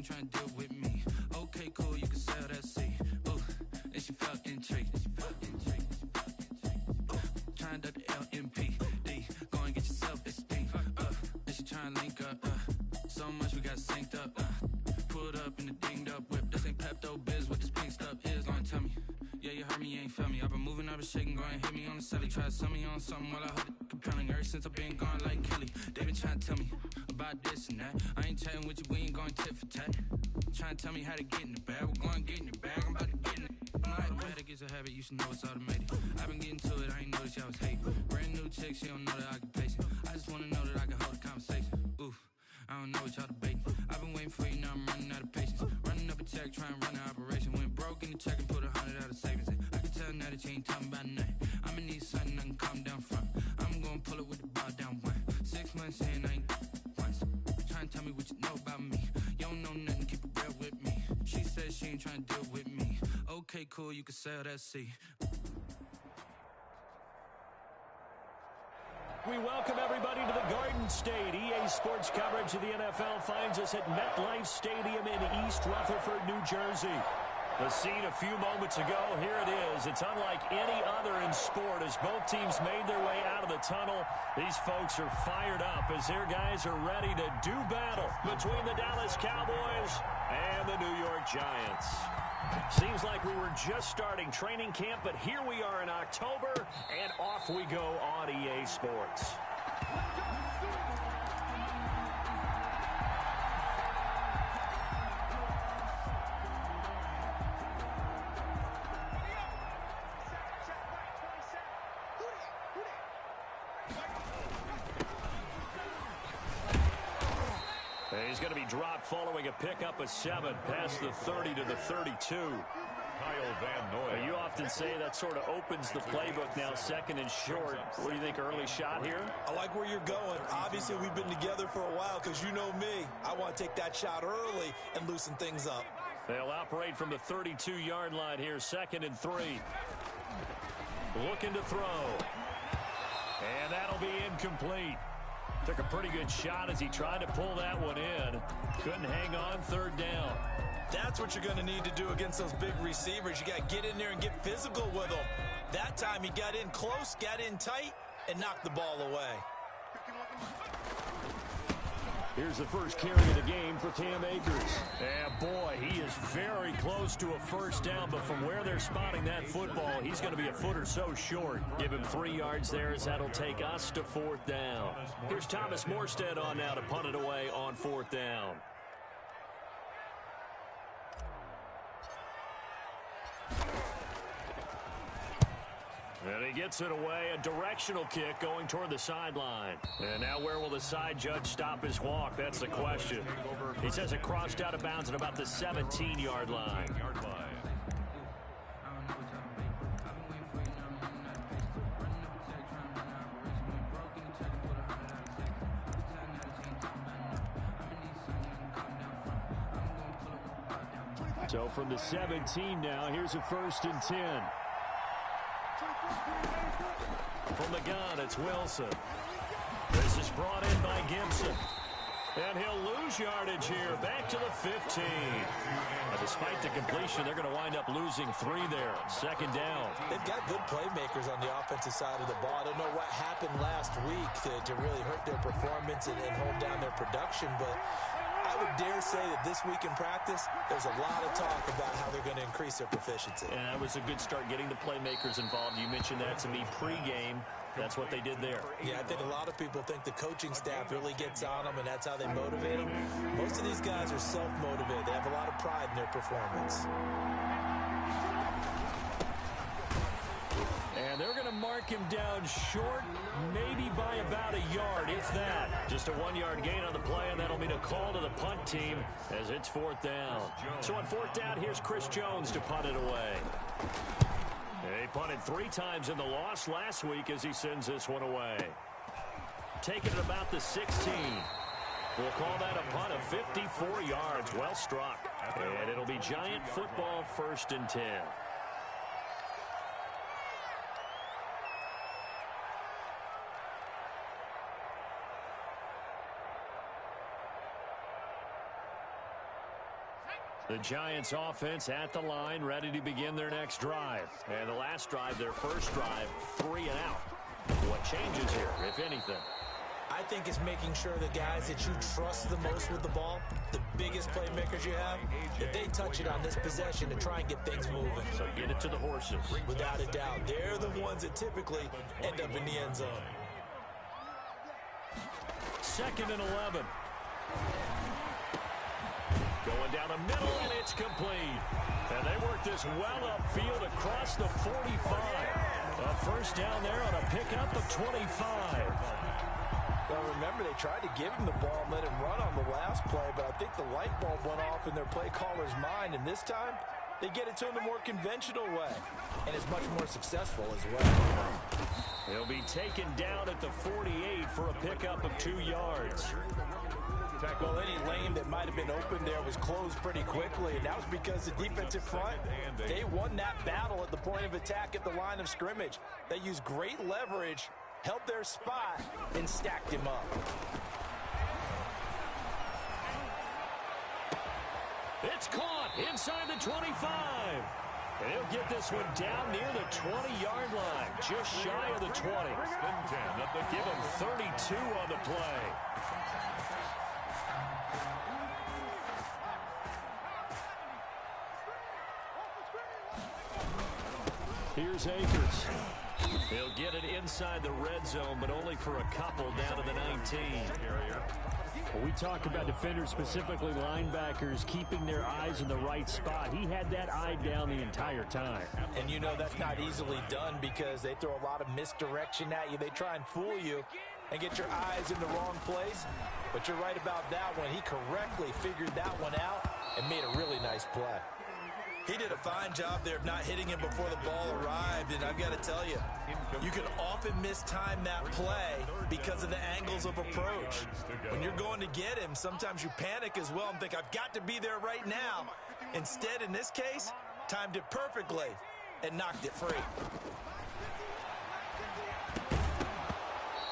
ain't trying to deal with me. Okay, cool, you can sell that seat. Ooh, and she felt intrigued. Trying to duck the LMPD. Go and get your self-esteem. And she trying to link up. So much we got synced up. Pulled up in the dinged up whip. This ain't Pepto-Biz, what this pink stuff is. Gonna tell me. Yeah, you heard me, you ain't felt me. I've been moving, I've been shaking, go and hit me on the celly. Try to sell me on something while I hold it compelling. Ever since I've been gone like Kelly, they been trying to tell me about this and that. I ain't chatting with you, we ain't going tit for tat. Trying to tell me how to get in the bag. We're going to get in the bag, I'm about to get in it. I'm like, the way that gets a habit, you should know it's automated. I've been getting to it, I ain't noticed y'all was hating. Brand new chick, she don't know that I can pace it. I just wanna know that I can hold a conversation. Ooh, I don't know what y'all debating. I've been waiting for you, now I'm running out of patience. Running up a check, trying to run an operation. Went broke in the check and put 100 out of savings in. I can tell now that you ain't talking about nothing. I'ma need something I can calm down from. I'm gonna pull it with the bar down one. 6 months in, I ain't once. Trying to tell me what you know about me. You don't know nothing, keep it real with me. She says she ain't trying to deal with me. Okay, cool, you can sell that seat. We welcome everybody to the Garden State. EA Sports coverage of the NFL finds us at MetLife Stadium in East Rutherford, New Jersey. The scene a few moments ago, here it is. It's unlike any other in sport as both teams made their way out of the tunnel. These folks are fired up as their guys are ready to do battle between the Dallas Cowboys and the New York Giants. Seems like we were just starting training camp, but here we are in October, and off we go on EA Sports. He's going to be dropped following a pickup of 7 past the 30 to the 32. You often say that sort of opens the playbook now, 2nd and short. What do you think, early shot here? I like where you're going. Obviously, we've been together for a while because you know me. I want to take that shot early and loosen things up. They'll operate from the 32-yard line here, 2nd and 3. Looking to throw. And that'll be incomplete. Took a pretty good shot as he tried to pull that one in. Couldn't hang on, 3rd down. That's what you're going to need to do against those big receivers. You got to get in there and get physical with them. That time he got in close, got in tight, and knocked the ball away. Here's the first carry of the game for Cam Akers. And boy, he is very close to a first down, but from where they're spotting that football, he's going to be a foot or so short. Give him 3 yards there as that'll take us to 4th down. Here's Thomas Morstead on now to punt it away on 4th down. And he gets it away, a directional kick going toward the sideline. And now where will the side judge stop his walk? That's the question. He says it crossed out of bounds at about the 17-yard line. So from the 17 now, here's a 1st and 10. From the gun, it's Wilson. This is brought in by Gibson. And he'll lose yardage here, back to the 15. And despite the completion, they're going to wind up losing 3 there. 2nd down. They've got good playmakers on the offensive side of the ball. I don't know what happened last week to really hurt their performance and hold down their production, but I would dare say that this week in practice, there's a lot of talk about how they're going to increase their proficiency. And that was a good start getting the playmakers involved. You mentioned that to me pregame. That's what they did there. Yeah, I think a lot of people think the coaching staff really gets on them, and that's how they motivate them. Most of these guys are self-motivated. They have a lot of pride in their performance. And they're going to mark him down short, maybe by about a yard, if that. Just a 1-yard gain on the play, and that'll mean a call to the punt team as it's 4th down. So on 4th down, here's Chris Jones to punt it away. He punted 3 times in the loss last week as he sends this one away. Taking it about the 16. We'll call that a punt of 54 yards. Well struck. And it'll be Giant football, 1st and 10. The Giants offense at the line, ready to begin their next drive. And the last drive, their first drive, 3 and out. What changes here, if anything? I think it's making sure the guys that you trust the most with the ball, the biggest playmakers you have, that they touch it on this possession to try and get things moving. So get it to the horses. Without a doubt, they're the ones that typically end up in the end zone. 2nd and 11. Going down the middle, and it's complete. And they work this well upfield across the 45. A first down there on a pickup of 25. Well, remember, they tried to give him the ball and let him run on the last play, but I think the light bulb went off in their play caller's mind, and this time they get it to him the more conventional way, and it's much more successful as well. He'll be taken down at the 48 for a pickup of 2 yards. Well, any lane that might have been open there was closed pretty quickly, and that was because the defensive front, they won that battle at the point of attack at the line of scrimmage. They used great leverage, held their spot, and stacked him up. It's caught inside the 25. And he'll get this one down near the 20-yard line, just shy of the 20. Give him 32 on the play. Here's Akers. He'll get it inside the red zone, but only for a couple down to the 19. Well, we talk about defenders, specifically linebackers, keeping their eyes in the right spot. He had that eye down the entire time. And you know that's not easily done because they throw a lot of misdirection at you. They try and fool you and get your eyes in the wrong place. But you're right about that one. He correctly figured that one out and made a really nice play. He did a fine job there of not hitting him before the ball arrived, and I've got to tell you, you can often mistime that play because of the angles of approach. When you're going to get him, sometimes you panic as well and think, I've got to be there right now. Instead, in this case, timed it perfectly and knocked it free.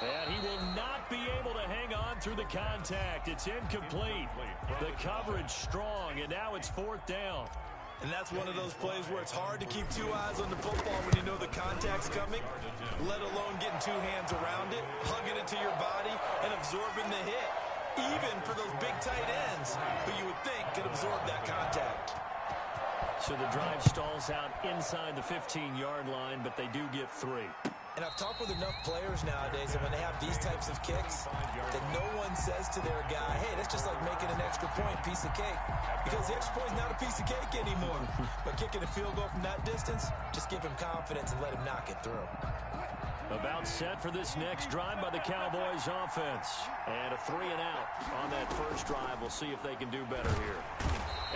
And he will not be able to hang on through the contact. It's incomplete. The coverage strong, and now it's 4th down. And that's one of those plays where it's hard to keep 2 eyes on the football when you know the contact's coming, let alone getting 2 hands around it, hugging it to your body, and absorbing the hit, even for those big tight ends who you would think could absorb that contact. So the drive stalls out inside the 15-yard line, but they do get 3. And I've talked with enough players nowadays that when they have these types of kicks, that no one says to their guy, hey, that's just like making an extra point, piece of cake. Because the extra point is not a piece of cake anymore. But kicking a field goal from that distance, just give him confidence and let him knock it through. About set for this next drive by the Cowboys offense. And a 3 and out on that first drive. We'll see if they can do better here.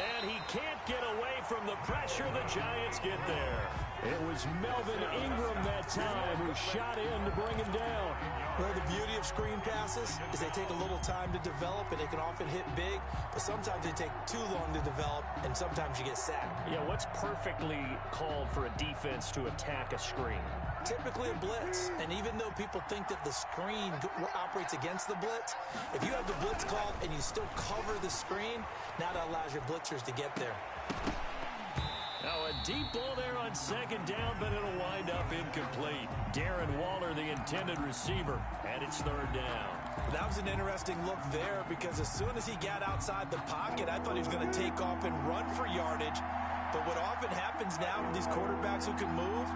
And he can't get away from the pressure. The Giants get there. It was Melvin Ingram that time who shot in to bring him down. Well, the beauty of screen passes is they take a little time to develop, and they can often hit big, but sometimes they take too long to develop, and sometimes you get sacked. Yeah, what's perfectly called for a defense to attack a screen? Typically a blitz, and even though people think that the screen operates against the blitz, if you have the blitz called and you still cover the screen, now that allows your blitzers to get there. Now a deep ball there on 2nd down, but it'll wind up incomplete. Darren Waller, the intended receiver, and it's 3rd down. That was an interesting look there because as soon as he got outside the pocket, I thought he was going to take off and run for yardage. But what often happens now with these quarterbacks who can move,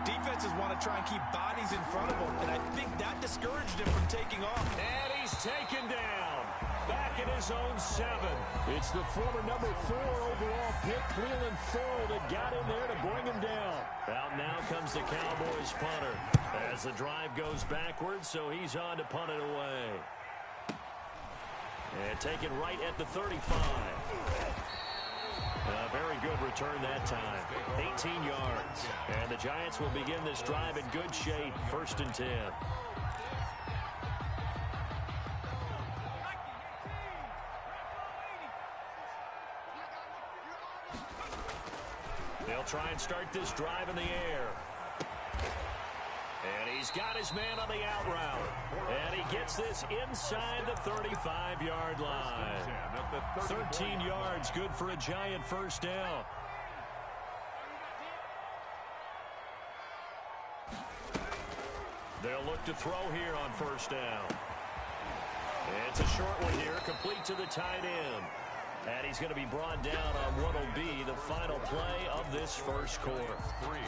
defenses want to try and keep bodies in front of them, and I think that discouraged him from taking off. And he's taken down. Back in his own 7. It's the former number 4 overall pick, Cleveland Ferrell, that got in there to bring him down. Out now comes the Cowboys punter as the drive goes backwards, so he's on to punt it away. And taken right at the 35. A very good return that time. 18 yards. And the Giants will begin this drive in good shape. 1st and 10. They'll try and start this drive in the air. And he's got his man on the out route. And he gets this inside the 35-yard line. 13 yards, good for a Giant first down. They'll look to throw here on first down. It's a short one here, complete to the tight end. And he's going to be brought down on what will be the final play of this first quarter.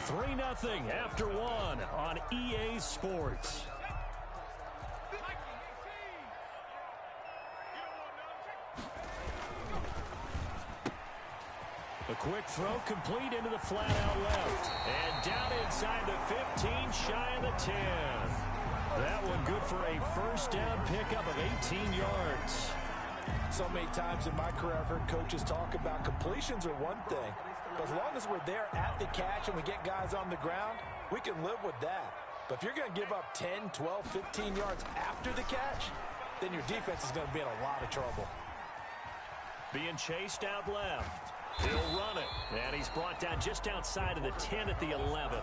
3-0 after 1 on EA Sports. A quick throw complete into the flat out left. And down inside the 15, shy of the 10. That one good for a first down pickup of 18 yards. So many times in my career, I've heard coaches talk about completions are one thing. But as long as we're there at the catch and we get guys on the ground, we can live with that. But if you're going to give up 10, 12, 15 yards after the catch, then your defense is going to be in a lot of trouble. Being chased out left. He'll run it. And he's brought down just outside of the 10 at the 11.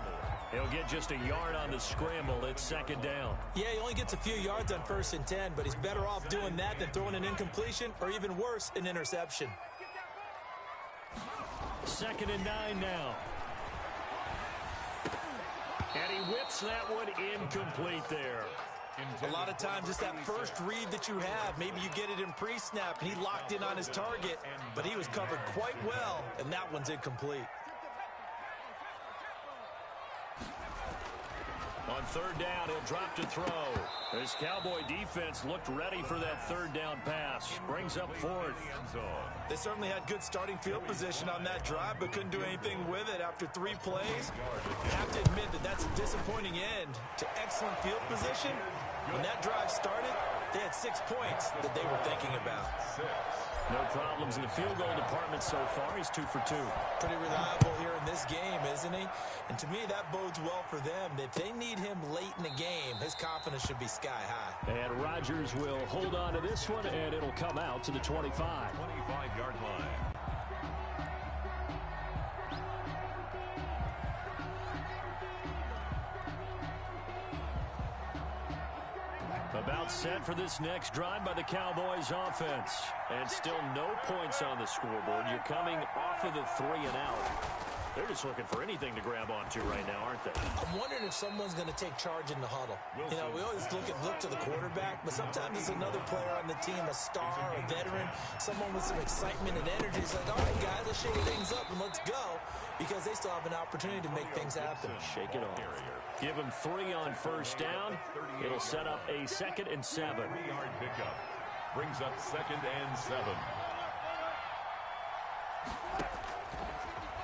He'll get just a yard on the scramble. It's second down. Yeah, he only gets a few yards on 1st and 10, but he's better off doing that than throwing an incompletion or even worse, an interception. 2nd and 9 now. And he whips that one incomplete there. A lot of times it's that first read that you have. Maybe you get it in pre-snap and he locked in on his target, but he was covered quite well, and that one's incomplete. On 3rd down, he'll drop to throw. This Cowboy defense looked ready for that 3rd down pass. Brings up 4th. They certainly had good starting field position on that drive, but couldn't do anything with it after 3 plays. I have to admit that that's a disappointing end to excellent field position. When that drive started, they had 6 points that they were thinking about. No problems in the field goal department so far. He's 2 for 2. Pretty reliable here in this game, isn't he? And to me, that bodes well for them. If they need him late in the game, his confidence should be sky high. And Rodgers will hold on to this one, and it'll come out to the 25. 25-yard line. About set for this next drive by the Cowboys offense. And still no points on the scoreboard. You're coming off of the 3 and out. They're just looking for anything to grab onto right now, aren't they? I'm wondering if someone's going to take charge in the huddle. You know, we always look to the quarterback, but sometimes it's another player on the team, a star, a veteran, someone with some excitement and energy. It's like, all right, guys, let's shake things up and let's go, because they still have an opportunity to make things happen. Shake it off. Give him 3 on 1st down. It'll set up a 2nd and 7. 3-yard pickup. Brings up 2nd and 7.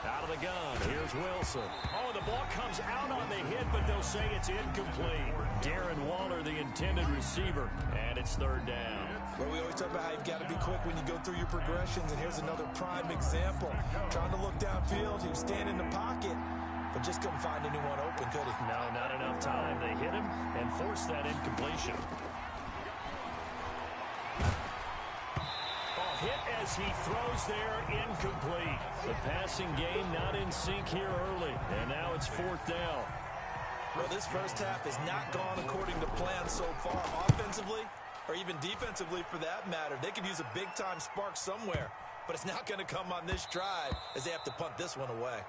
Out of the gun, here's Wilson. Oh, the ball comes out on the hit, but they'll say it's incomplete. Darren Waller, the intended receiver, and it's 3rd down. Well, we always talk about how you've got to be quick when you go through your progressions, and here's another prime example. Trying to look downfield, he was standing in the pocket, but just couldn't find anyone open, could he? No, not enough time. They hit him and forced that incompletion. Hit as he throws there, incomplete. The passing game not in sync here early, and now it's 4th down. Well, this first half has not gone according to plan so far offensively, or even defensively for that matter. They could use a big-time spark somewhere, but it's not going to come on this drive as they have to punt this one away.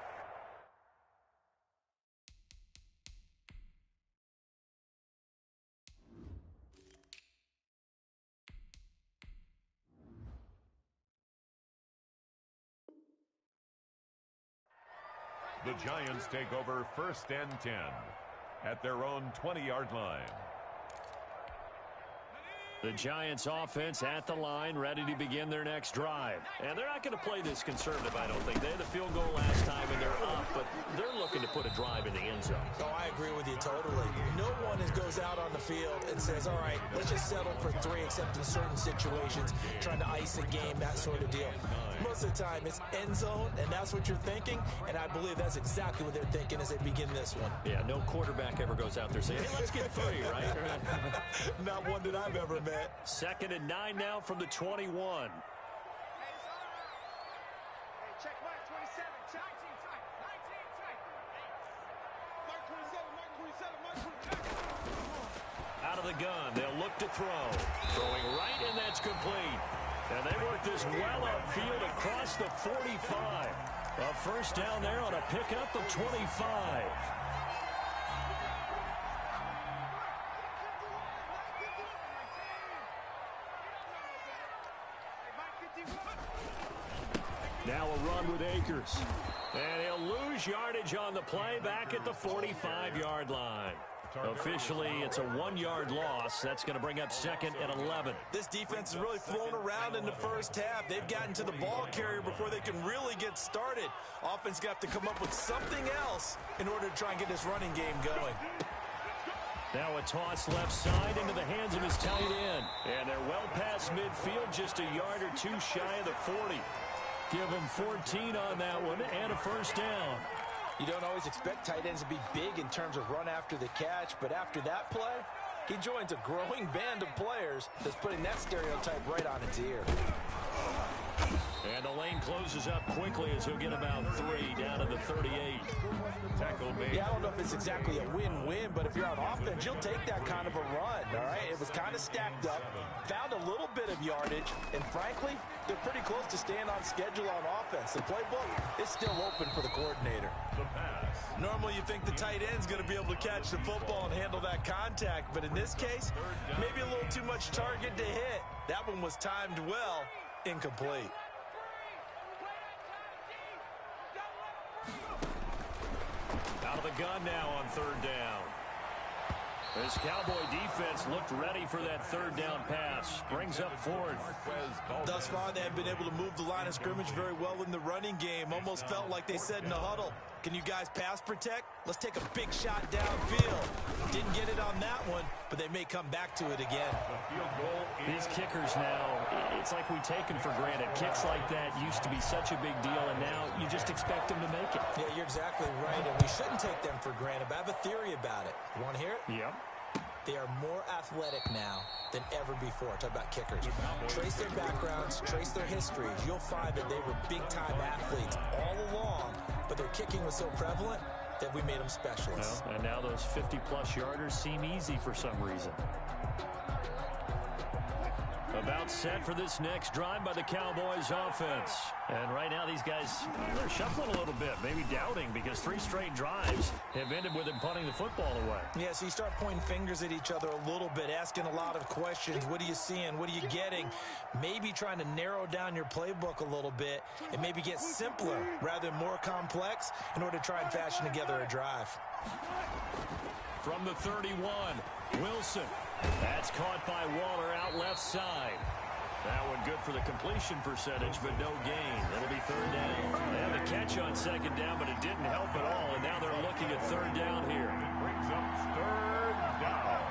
The Giants take over 1st and 10 at their own 20-yard line. The Giants offense at the line, ready to begin their next drive. And they're not going to play this conservative, I don't think. They had the field goal last time, and they're up, but they're looking to put a drive in the end zone. Oh, I agree with you totally. No one goes out on the field and says, all right, let's just settle for 3, except in certain situations, trying to ice a game, that sort of deal. Most of the time, it's end zone, and that's what you're thinking, and I believe that's exactly what they're thinking as they begin this one. Yeah, no quarterback ever goes out there saying, hey, let's get 3, right? Not one that I've ever met. 2nd and 9 now from the 21. Check mark 27, 19 tight, 19 tight. Mark 27, mark 27, mark 27. Out of the gun, they'll look to throw. Throwing right, and that's complete. And they work this well upfield across the 45. A first down there on a pickup of 25. Now a run with Akers. And he'll lose yardage on the play back at the 45-yard line. Officially, it's a 1-yard loss. That's going to bring up second and 11. This defense is really flown around in the first half. They've gotten to the ball carrier before they can really get started. Offense got to come up with something else in order to try and get this running game going. Now a toss left side into the hands of his tight end. And they're well past midfield, just a yard or two shy of the 40. Give him 14 on that one and a first down. You don't always expect tight ends to be big in terms of run after the catch, but after that play, he joins a growing band of players that's putting that stereotype right on its ear. And the lane closes up quickly as he'll get about 3 down to the 38. Tackle made. Yeah, I don't know if it's exactly a win-win, but if you're on offense, you'll take that kind of a run, all right? It was kind of stacked up, found a little bit of yardage, and frankly, they're pretty close to staying on schedule on offense. The playbook is still open for the coordinator. The pass. Normally, you think the tight end's going to be able to catch the football and handle that contact, but in this case, maybe a little too much target to hit. That one was timed well, incomplete. Out of the gun now on third down. This Cowboy defense looked ready for that third down pass. Brings up fourth. Thus far, they have been able to move the line of scrimmage very well in the running game. Almost felt like they said in the huddle, can you guys pass protect? Let's take a big shot downfield. Didn't get it on that one, but they may come back to it again. These kickers now, it's like we take them for granted. Kicks like that used to be such a big deal, and now you just expect them to make it. Yeah, you're exactly right, and we shouldn't take them for granted, but I have a theory about it. You want to hear it? Yep. They are more athletic now than ever before. Talk about kickers. Trace their backgrounds, trace their histories. You'll find that they were big-time athletes all along, but their kicking was so prevalent that we made them specialists. Well, and now those 50-plus yarders seem easy for some reason. About set for this next drive by the Cowboys offense. And right now these guys, they're shuffling a little bit, maybe doubting, because 3 straight drives have ended with them punting the football away. Yeah, so you start pointing fingers at each other a little bit, asking a lot of questions. What are you seeing? What are you getting? Maybe trying to narrow down your playbook a little bit and maybe get simpler rather than more complex in order to try and fashion together a drive. From the 31, Wilson. That's caught by Waller out left side. That one good for the completion percentage, but no gain. It'll be third down. They had the catch on second down, but it didn't help at all, and now they're looking at third down here. Brings up third down.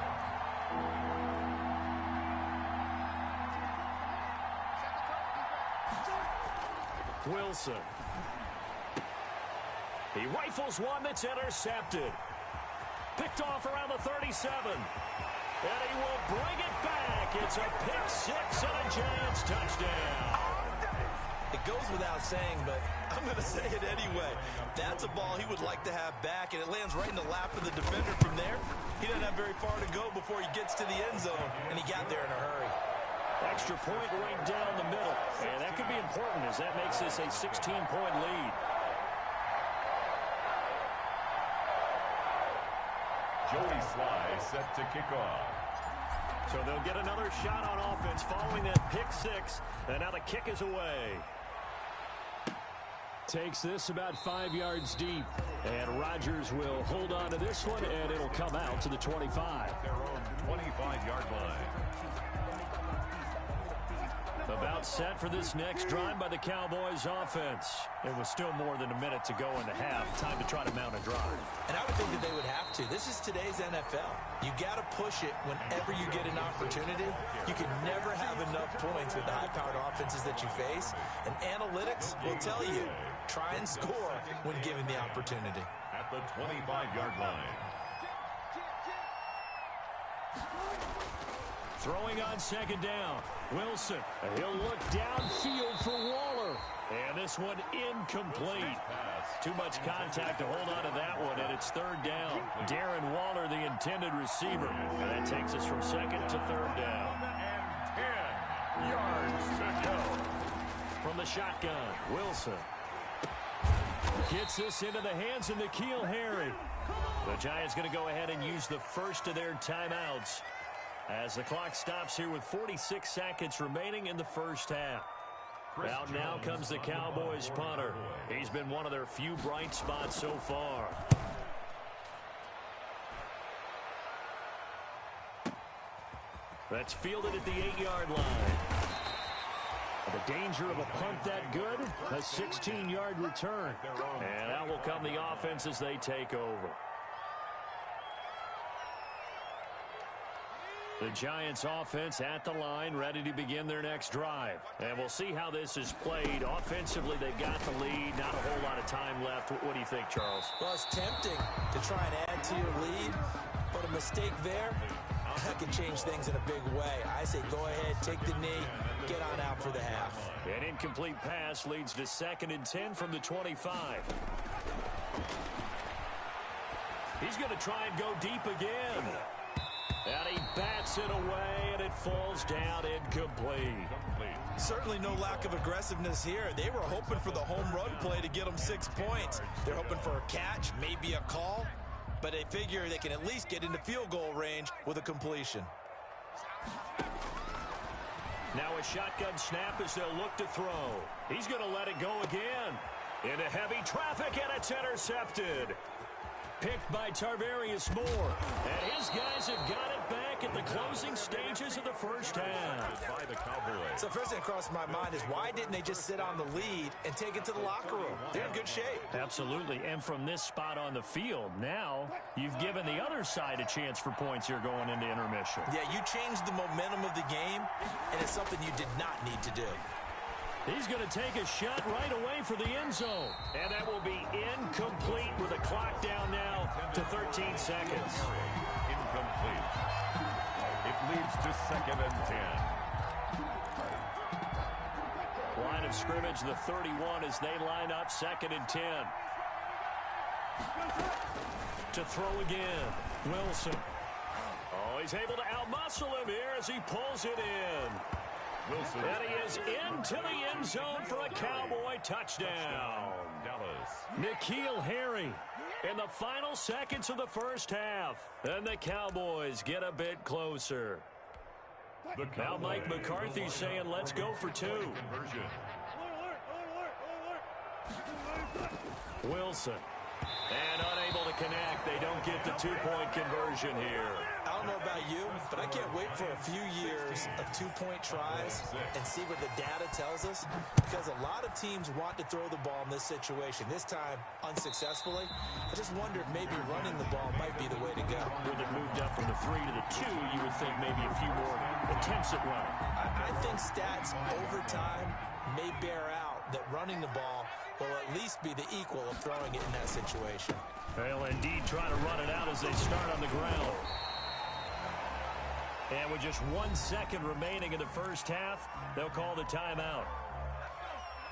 Wilson. He rifles one that's intercepted. Picked off around the 37. And he will bring it back. It's a pick six and a Giants touchdown. It goes without saying, but I'm going to say it anyway. That's a ball he would like to have back, and it lands right in the lap of the defender from there. He doesn't have very far to go before he gets to the end zone, and he got there in a hurry. Extra point right down the middle. And that could be important as that makes this a 16-point lead. Joey Sly set to kick off. So they'll get another shot on offense following that pick six. And now the kick is away. Takes this about 5 yards deep. And Rodgers will hold on to this one, and it'll come out to the 25. Their own 25-yard line. About set for this next drive by the Cowboys offense. It was still more than a minute to go in the half. Time to try to mount a drive. And I would think that they would have to. This is today's NFL. You got to push it whenever you get an opportunity. You can never have enough points with the high-powered offenses that you face. And analytics will tell you, try and score when given the opportunity. At the 25-yard line. Throwing on second down. Wilson. He'll look downfield for Waller. And this one incomplete. Too much contact to hold on to that one, and it's third down. Darren Waller, the intended receiver. And that takes us from second to third down. And 10 yards to go. From the shotgun, Wilson gets this into the hands of N'Keal Harry. The Giants going to go ahead and use the first of their timeouts as the clock stops here with 46 seconds remaining in the first half. Out now comes the Cowboys punter. He's been one of their few bright spots so far. That's fielded at the 8-yard line. The danger of a punt that good, a 16-yard return. And out will come the offense as they take over. The Giants offense at the line, ready to begin their next drive. And we'll see how this is played. Offensively, they've got the lead. Not a whole lot of time left. What do you think, Charles? Well, it's tempting to try and add to your lead, but a mistake there, that can change things in a big way. I say go ahead, take the knee, get on out for the half. An incomplete pass leads to 2nd and 10 from the 25. He's going to try and go deep again. And he bats it away, and it falls down incomplete. Certainly no lack of aggressiveness here. They were hoping for the home run play to get them 6 points. They're hoping for a catch, maybe a call, but they figure they can at least get into field goal range with a completion. Now a shotgun snap as they'll look to throw. He's going to let it go again. Into heavy traffic, and it's intercepted. Picked by Tarvarius Moore. And his guys have got it back at the closing stages of the first half. By the Cowboys. So first thing that crossed my mind is why didn't they just sit on the lead and take it to the locker room? They're in good shape. Absolutely. And from this spot on the field, now you've given the other side a chance for points here going into intermission. Yeah, you changed the momentum of the game, and it's something you did not need to do. He's going to take a shot right away for the end zone. And that will be incomplete with the clock down now to 13 seconds. Incomplete. It leads to 2nd and 10. Line of scrimmage, the 31 as they line up 2nd and 10. To throw again, Wilson. Oh, he's able to outmuscle him here as he pulls it in. Wilson. And he is into the end zone for a Cowboy touchdown. Dallas. N'Keal Harry in the final seconds of the first half. And the Cowboys get a bit closer. Now Mike McCarthy's saying, let's go for 2. Conversion. Wilson. And unable to connect. They don't get the 2-point conversion here. I don't know about you, but I can't wait for a few years of 2-point tries and see what the data tells us, because a lot of teams want to throw the ball in this situation. This time, unsuccessfully. I just wonder if maybe running the ball might be the way to go. With it moved up from the 3 to the 2, you would think maybe a few more attempts at running. I think stats over time may bear out that running the ball will at least be the equal of throwing it in that situation. They'll indeed try to run it out as they start on the ground. And with just 1 second remaining in the first half, they'll call the timeout.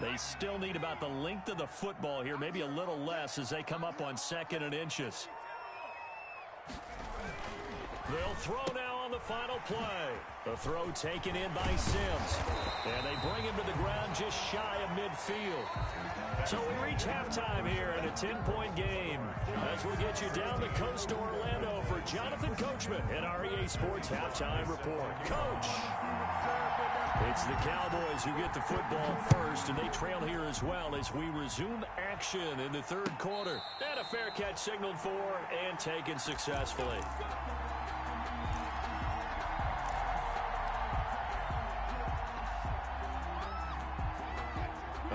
They still need about the length of the football here, maybe a little less as they come up on 2nd and inches. They'll throw now on the final play. The throw taken in by Sims. And they bring him to the ground just shy of midfield. So we reach halftime here in a 10-point game as we'll get you down the coast to Orlando for Jonathan Coachman in our EA Sports Halftime Report. Coach! It's the Cowboys who get the football first, and they trail here as well as we resume action in the 3rd quarter. And a fair catch signaled for and taken successfully.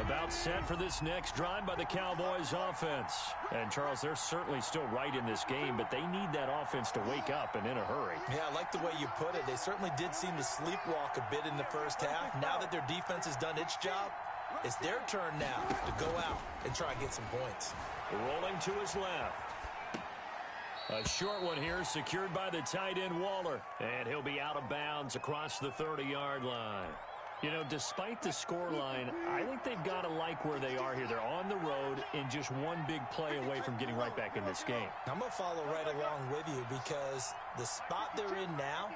About set for this next drive by the Cowboys offense. And, Charles, they're certainly still right in this game, but they need that offense to wake up and in a hurry. Yeah, I like the way you put it. They certainly did seem to sleepwalk a bit in the first half. Now that their defense has done its job, it's their turn now to go out and try and get some points. Rolling to his left. A short one here secured by the tight end Waller. And he'll be out of bounds across the 30-yard line. You know, despite the scoreline, I think they've got to like where they are here. They're on the road and just one big play away from getting right back in this game. I'm going to follow right along with you because the spot they're in now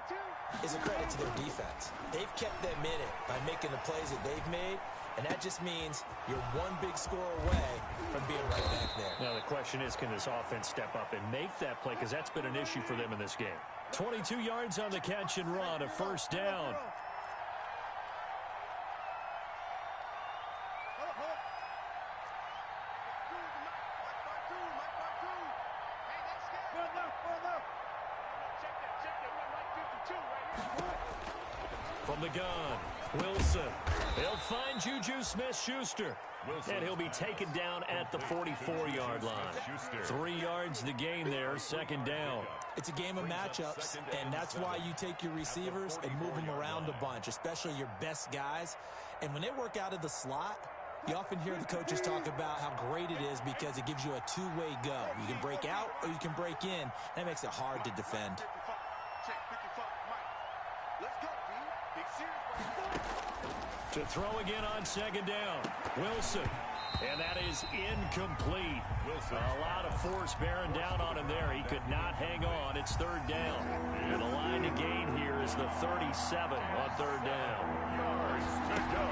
is a credit to their defense. They've kept them in it by making the plays that they've made, and that just means you're one big score away from being right back there. Now, the question is, can this offense step up and make that play? Because that's been an issue for them in this game. 22 yards on the catch and run, a first down. From the gun, Wilson. He'll find Juju Smith-Schuster. And he'll be taken down at the 44-yard line. 3 yards the gain there, second down. It's a game of matchups, and that's why you take your receivers and move them around a bunch, especially your best guys. And when they work out of the slot, you often hear the coaches talk about how great it is because it gives you a two-way go. You can break out or you can break in. That makes it hard to defend. To throw again on second down, Wilson. And that is incomplete. Wilson. A lot of force bearing down on him there. He could not hang on. It's third down. And the line to gain here is the 37 on third down. Yards to go.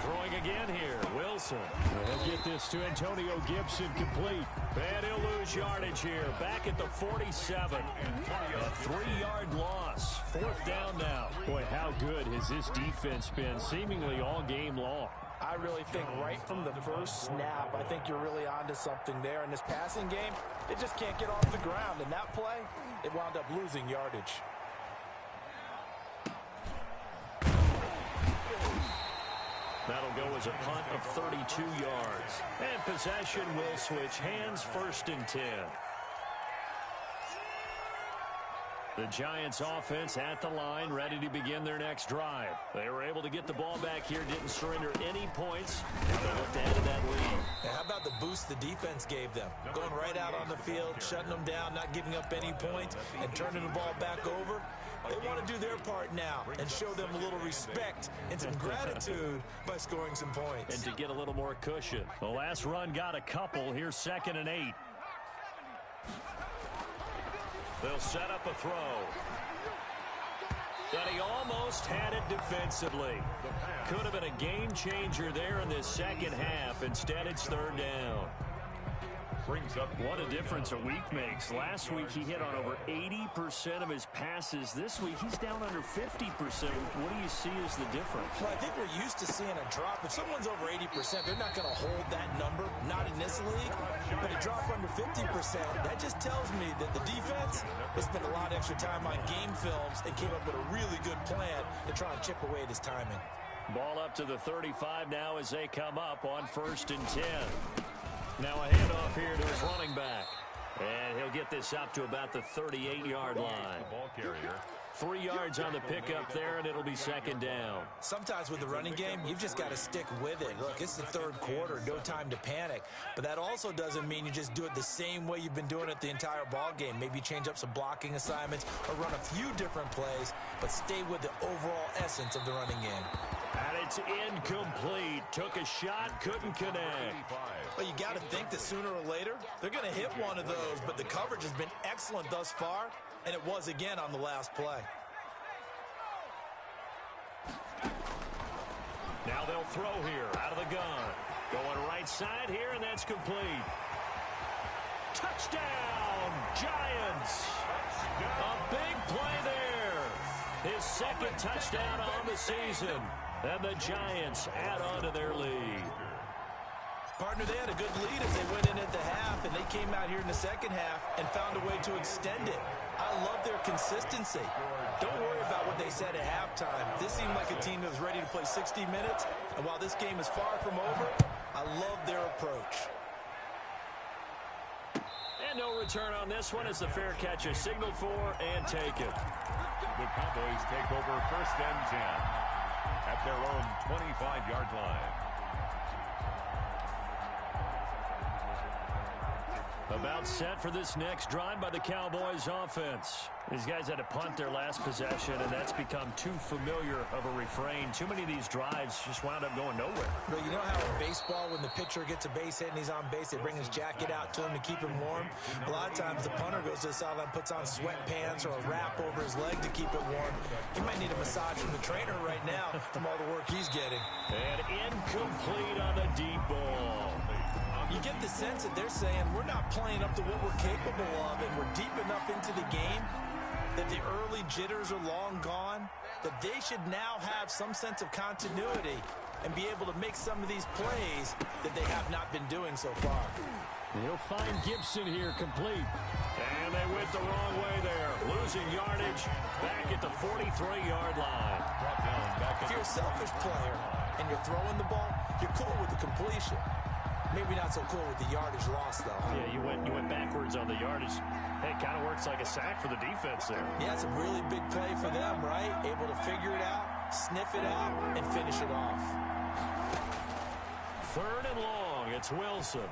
Throwing again here, Wilson. He'll get this to Antonio Gibson complete. And he'll lose yardage here. Back at the 47. A 3-yard loss. Fourth down now. Boy, how good has this defense been seemingly all game long? I really think right from the first snap, I think you're really onto something there. In this passing game, it just can't get off the ground. In that play, it wound up losing yardage. That'll go as a punt of 32 yards. And possession will switch hands, first and 10. The Giants offense at the line, ready to begin their next drive. They were able to get the ball back here, didn't surrender any points. They looked ahead of that lead. Now, how about the boost the defense gave them? Going right out on the field, shutting them down, not giving up any points, and turning the ball back over. They want to do their part now and show them a little respect and some gratitude by scoring some points. And to get a little more cushion. The last run got a couple. Here's 2nd and 8. They'll set up a throw. And he almost had it defensively. Could have been a game changer there in this second half. Instead, it's third down. What a difference a week makes. Last week, he hit on over 80% of his passes. This week, he's down under 50%. What do you see as the difference? Well, I think we're used to seeing a drop. If someone's over 80%, they're not going to hold that number. Not in this league. But a drop under 50%, that just tells me that the defense has spent a lot of extra time on game films and came up with a really good plan to try and chip away at his timing. Ball up to the 35 now as they come up on 1st and 10. Now a handoff here to his running back. And he'll get this up to about the 38-yard line. Ball carrier. 3 yards on the pickup there, and it'll be second down. Sometimes with the running game, you've just got to stick with it. Look, it's the third quarter, no time to panic. But that also doesn't mean you just do it the same way you've been doing it the entire ball game. Maybe change up some blocking assignments or run a few different plays, but stay with the overall essence of the running game. And it's incomplete. Took a shot, couldn't connect. Well, you got to think that sooner or later, they're going to hit one of those, but the coverage has been excellent thus far, and it was again on the last play. Now they'll throw here out of the gun. Going right side here, and that's complete. Touchdown, Giants. A big play there. His second touchdown on the season. And the Giants add on to their lead. Partner, they had a good lead as they went in at the half, and they came out here in the second half and found a way to extend it. I love their consistency. Don't worry about what they said at halftime. This seemed like a team that was ready to play 60 minutes, and while this game is far from over, I love their approach. And no return on this one as the fair catch is signaled for and taken. The Cowboys take over 1st and 10 at their own 25-yard line. About set for this next drive by the Cowboys offense. These guys had to punt their last possession, and that's become too familiar of a refrain. Too many of these drives just wound up going nowhere. But you know how in baseball, when the pitcher gets a base hit and he's on base, they bring his jacket out to him to keep him warm? A lot of times the punter goes to the sideline, puts on sweatpants or a wrap over his leg to keep it warm. He might need a massage from the trainer right now from all the work he's getting. And incomplete on the deep ball. You get the sense that they're saying we're not playing up to what we're capable of, and we're deep enough into the game that the early jitters are long gone, that they should now have some sense of continuity and be able to make some of these plays that they have not been doing so far. He'll find Gibson here complete. And they went the wrong way there. Losing yardage back at the 43-yard line. If you're a selfish player and you're throwing the ball, you're cool with the completion. Maybe not so cool with the yardage loss, though. Yeah, you went backwards on the yardage. Hey, it kind of works like a sack for the defense there. Yeah, it's a really big play for them, right? Able to figure it out, sniff it out, and finish it off. 3rd and long. It's Wilson.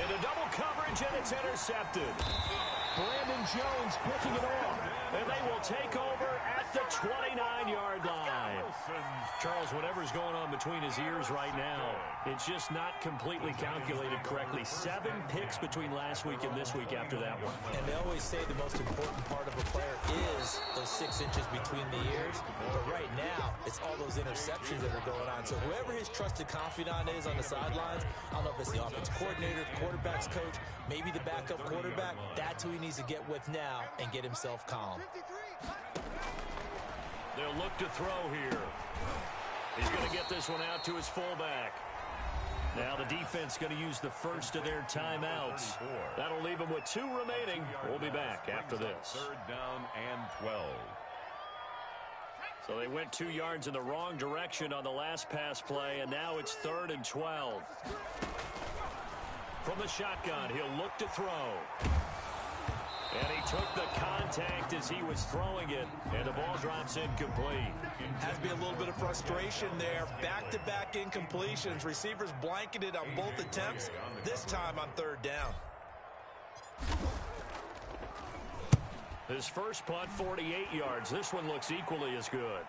Into double coverage, and it's intercepted. Brandon Jones picking it off. And they will take over at the 29-yard line. Charles, whatever's going on between his ears right now, it's just not completely calculated correctly. 7 picks between last week and this week after that one. And they always say the most important part of a player is those 6 inches between the ears. But right now, it's all those interceptions that are going on. So whoever his trusted confidant is on the sidelines, I don't know if it's the offense coordinator, the quarterback's coach, maybe the backup quarterback, that's who he needs to get with now and get himself calm. They'll look to throw here. He's going to get this one out to his fullback. Now the defense going to use the first of their timeouts. That'll leave them with 2 remaining. We'll be back after this. 3rd down and 12. So they went 2 yards in the wrong direction on the last pass play, and now it's 3rd and 12. From the shotgun, he'll look to throw. And he took the contact as he was throwing it, and the ball drops incomplete. Has to be a little bit of frustration there. Back-to-back incompletions. Receivers blanketed on both attempts, this time on 3rd down. His first punt, 48 yards. This one looks equally as good.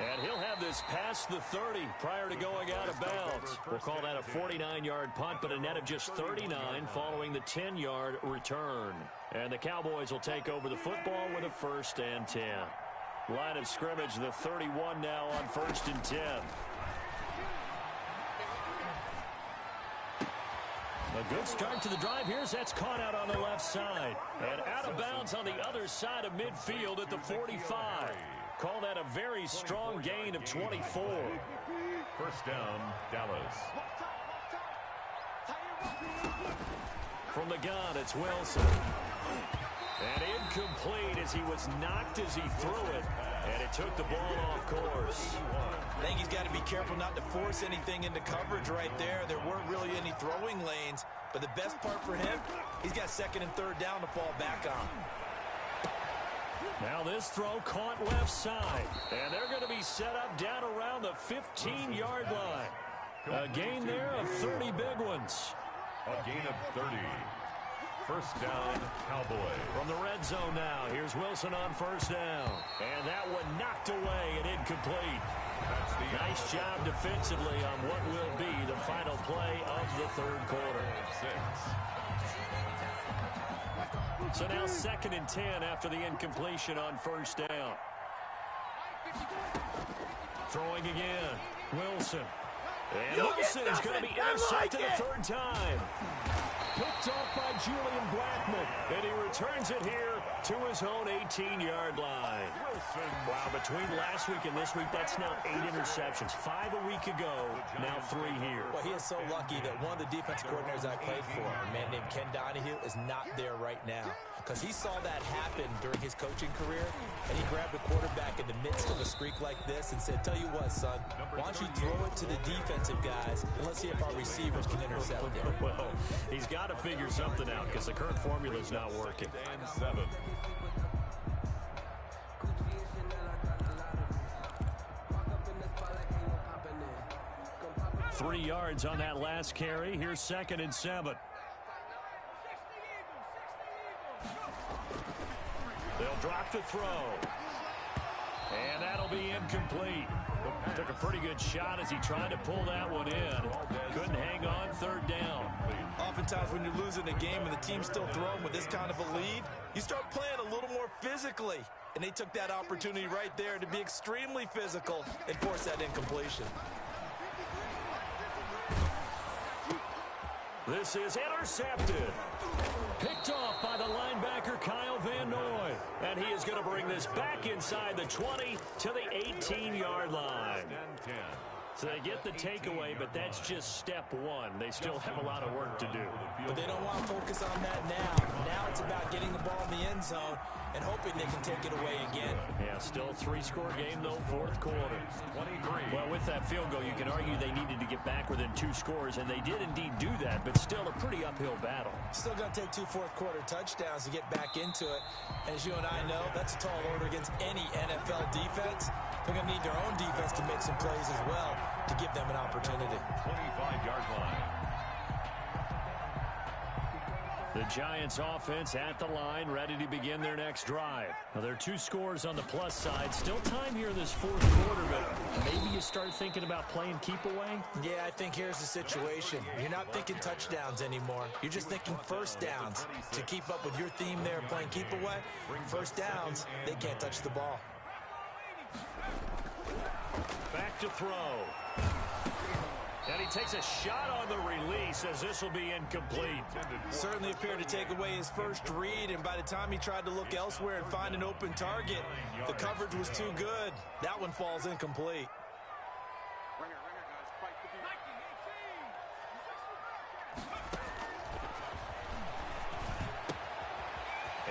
And he'll have this past the 30 prior to going out of bounds. We'll call that a 49-yard punt, but a net of just 39 following the 10-yard return. And the Cowboys will take over the football with a 1st and 10. Line of scrimmage, the 31 now on 1st and 10. A good start to the drive. Here's that's caught out on the left side. And out of bounds on the other side of midfield at the 45. Call that a very strong gain of 24. 1st down, Dallas. From the gun, it's Wilson. And incomplete as he was knocked as he threw it. And it took the ball off course. I think he's got to be careful not to force anything into coverage right there. There weren't really any throwing lanes. But the best part for him, he's got 2nd and 3rd down to fall back on. Now this throw caught left side. And they're going to be set up down around the 15-yard line. A gain there of 30 big ones. A gain of 30. 1st down, Cowboys. From the red zone now, here's Wilson on 1st down. And that one knocked away and incomplete. Nice job defensively on what will be the final play of the 3rd quarter. 6. So now 2nd and 10 after the incompletion on 1st down. Throwing again. Wilson. And Wilson is going to be intercepted a 3rd time. Picked off by Julian Blackman. And he returns it here to his own 18-yard line. Wow, between last week and this week, that's now 8 interceptions. 5 a week ago, now 3 here. Well, he is so lucky that one of the defense coordinators I played for, a man named Ken Donahue, is not there right now. Because he saw that happen during his coaching career, and he grabbed a quarterback in the midst of a streak like this and said, tell you what, son, why don't you throw it to the defensive guys, and let's see if our receivers can intercept it. Well, he's got to figure something out because the current formula is not working. And 7. 3 yards on that last carry. Here's 2nd and 7. They'll drop the throw. And that'll be incomplete. Took a pretty good shot as he tried to pull that one in. Couldn't hang on 3rd down. Oftentimes when you're losing a game and the team's still throwing with this kind of a lead, you start playing a little more physically. And they took that opportunity right there to be extremely physical and force that incompletion. This is intercepted. Picked off by the linebacker Kyle Van Noy. And he is going to bring this back inside the 20 to the 18-yard line. So they get the takeaway, but that's just step one. They still have a lot of work to do. But they don't want to focus on that now. Now it's about getting the ball in the end zone and hoping they can take it away again. Yeah, still a 3-score game, though, 4th quarter. 23. Well, with that field goal, you can argue they needed to get back within 2 scores, and they did indeed do that, but still a pretty uphill battle. Still going to take 2 fourth-quarter touchdowns to get back into it. And as you and I know, that's a tall order against any NFL defense. They're going to need their own defense to make some plays as well to give them an opportunity. 25-yard line. The Giants offense at the line, ready to begin their next drive. Now, there are 2 scores on the plus side. Still time here in this 4th quarter, but maybe you start thinking about playing keep away? Yeah, I think here's the situation. You're not thinking touchdowns anymore. You're just thinking first downs. To keep up with your theme there playing keep away, first downs, they can't touch the ball. Back to throw. And he takes a shot on the release as this will be incomplete. Certainly appeared to take away his first read, and by the time he tried to look elsewhere and find an open target, the coverage was too good. That one falls incomplete.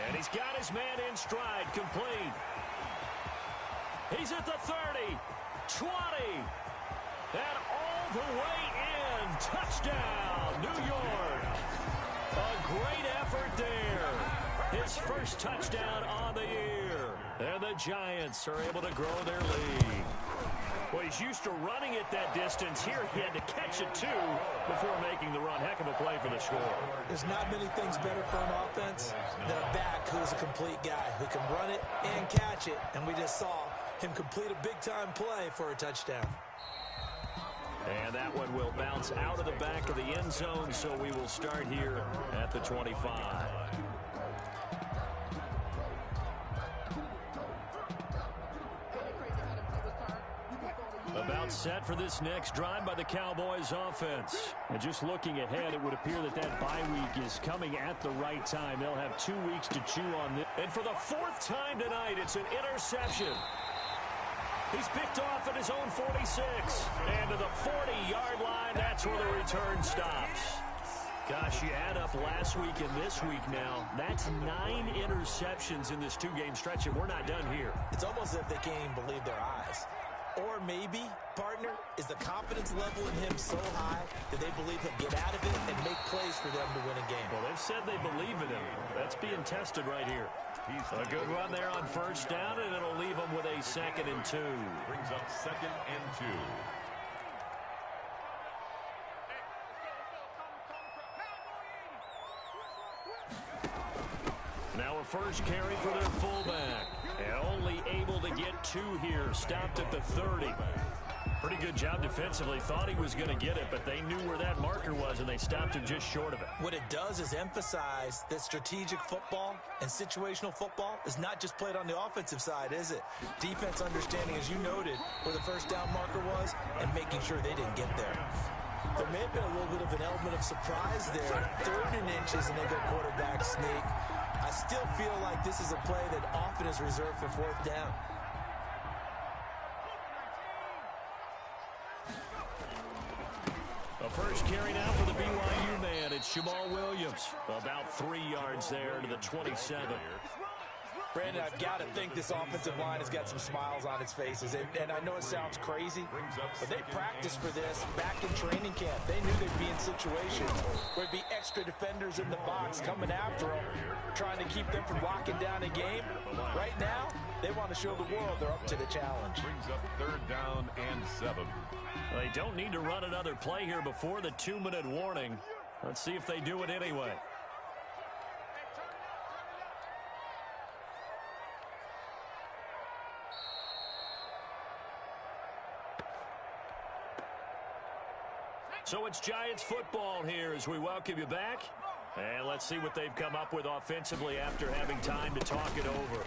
And he's got his man in stride, complete. He's at the 30, 20, and all the way in. Touchdown, New York. A great effort there. His first touchdown on the year. And the Giants are able to grow their lead. Well, he's used to running it that distance. Here he had to catch it, too, before making the run. Heck of a play for the score. There's not many things better for an offense than a back who's a complete guy who can run it and catch it. And we just saw him complete a big-time play for a touchdown. And that one will bounce out of the back of the end zone, so we will start here at the 25. About set for this next drive by the Cowboys offense. And just looking ahead, it would appear that that bye week is coming at the right time. They'll have 2 weeks to chew on this. And for the 4th time tonight, it's an interception. He's picked off at his own 46. And to the 40-yard line, that's where the return stops. Gosh, you add up last week and this week now, that's 9 interceptions in this 2-game stretch, and we're not done here. It's almost as if they can't even believe their eyes. Or maybe, partner, is the confidence level in him so high that they believe he'll get out of it and make plays for them to win a game. Well, they've said they believe in him. That's being tested right here. A good run there on first down, and it'll leave them with a 2nd and 2. Brings up 2nd and 2. Now a first carry for their fullback. And only able to get 2 here. Stopped at the 30. Pretty good job defensively. Thought he was going to get it, but they knew where that marker was, and they stopped him just short of it. What it does is emphasize that strategic football and situational football is not just played on the offensive side, is it? Defense understanding, as you noted, where the first down marker was and making sure they didn't get there. There may have been a little bit of an element of surprise there. 3rd and inches, and they go quarterback sneak. I still feel like this is a play that often is reserved for 4th down. A first carry now for the BYU man. It's Jamal Williams. About 3 yards there to the 27. Brandon, I've got to think this offensive line has got some smiles on its faces. And I know it sounds crazy, but they practiced for this back in training camp. They knew they'd be in situations where there'd be extra defenders in the box coming after them, trying to keep them from locking down a game. Right now, they want to show the world they're up to the challenge. Brings up 3rd down and 7. They don't need to run another play here before the 2-minute warning. Let's see if they do it anyway. So it's Giants football here as we welcome you back. And let's see what they've come up with offensively after having time to talk it over.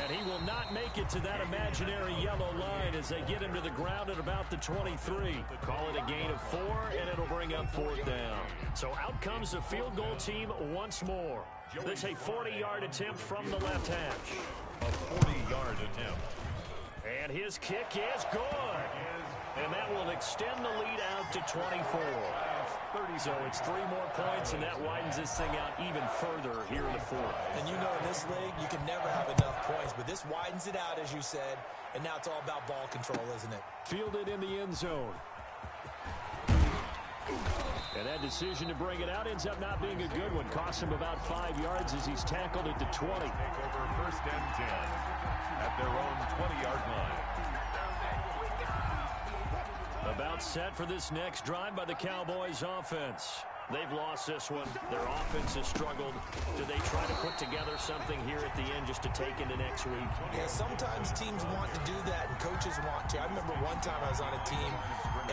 And he will not make it to that imaginary yellow line as they get him to the ground at about the 23. Call it a gain of 4, and it'll bring up 4th down. So out comes the field goal team once more. This is a 40-yard attempt from the left hash. A 40-yard attempt. And his kick is good. And that will extend the lead out to 24. So it's 3 more points, and that widens this thing out even further here in the 4th. And you know in this league, you can never have enough points, but this widens it out, as you said, and now it's all about ball control, isn't it? Fielded in the end zone. And that decision to bring it out ends up not being a good one. Costs him about 5 yards as he's tackled at the 20. Take over 1st and 10 at their own 20-yard line. About set for this next drive by the Cowboys offense. They've lost this one. Their offense has struggled. Do they try to put together something here at the end just to take into next week? Yeah, sometimes teams want to do that and coaches want to. I remember one time I was on a team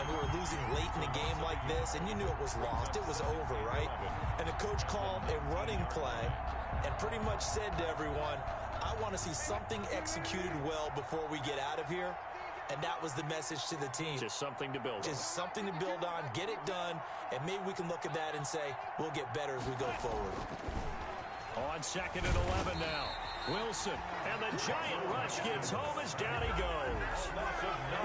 and we were losing late in a game like this, and you knew it was lost. It was over, right? And the coach called a running play and pretty much said to everyone, I want to see something executed well before we get out of here. And that was the message to the team. Just something to build on. Just something to build on, get it done, and maybe we can look at that and say, we'll get better as we go forward. On 2nd and 11 now. Wilson, and the giant rush gets home as down he goes.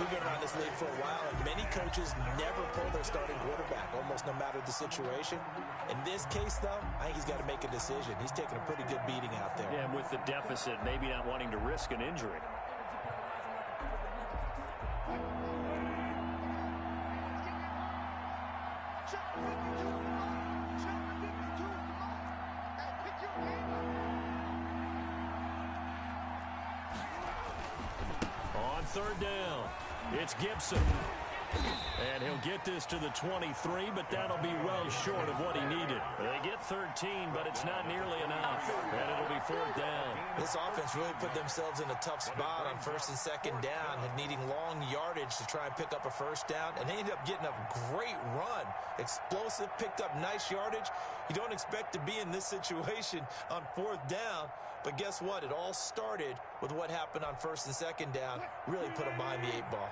We've been around this league for a while, and many coaches never pull their starting quarterback, almost no matter the situation. In this case, though, I think he's got to make a decision. He's taking a pretty good beating out there. Yeah, and with the deficit, maybe not wanting to risk an injury. On 3rd down, it's Gibson. And he'll get this to the 23, but that'll be well short of what he needed. They get 13, but it's not nearly enough. And it'll be 4th down. This offense really put themselves in a tough spot on 1st and 2nd down and needing long yardage to try and pick up a 1st down. And they ended up getting a great run. Explosive, picked up nice yardage. You don't expect to be in this situation on 4th down. But guess what? It all started with what happened on 1st and 2nd down. Really put them behind the 8 ball.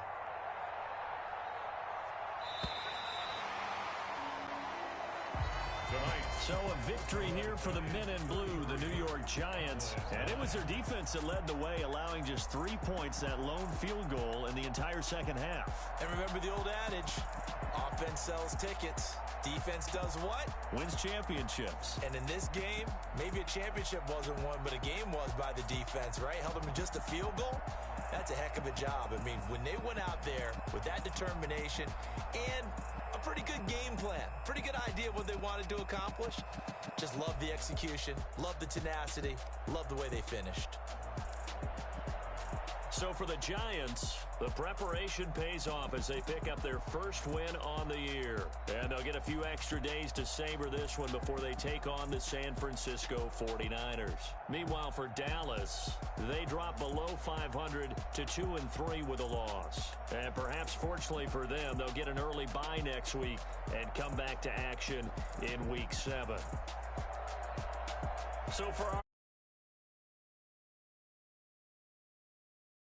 So a victory here for the men in blue, the New York Giants. And it was their defense that led the way, allowing just 3 points, that lone field goal in the entire 2nd half. And remember the old adage, offense sells tickets. Defense does what? Wins championships. And in this game, maybe a championship wasn't won, but a game was by the defense, right? Held them to just a field goal. That's a heck of a job. I mean, when they went out there with that determination and a pretty good game plan, pretty good idea what they wanted to accomplish, just love the execution, love the tenacity, love the way they finished. So for the Giants, the preparation pays off as they pick up their first win on the year. And they'll get a few extra days to savor this one before they take on the San Francisco 49ers. Meanwhile, for Dallas, they drop below 500 to 2-3 with a loss. And perhaps fortunately for them, they'll get an early bye next week and come back to action in Week 7. So for our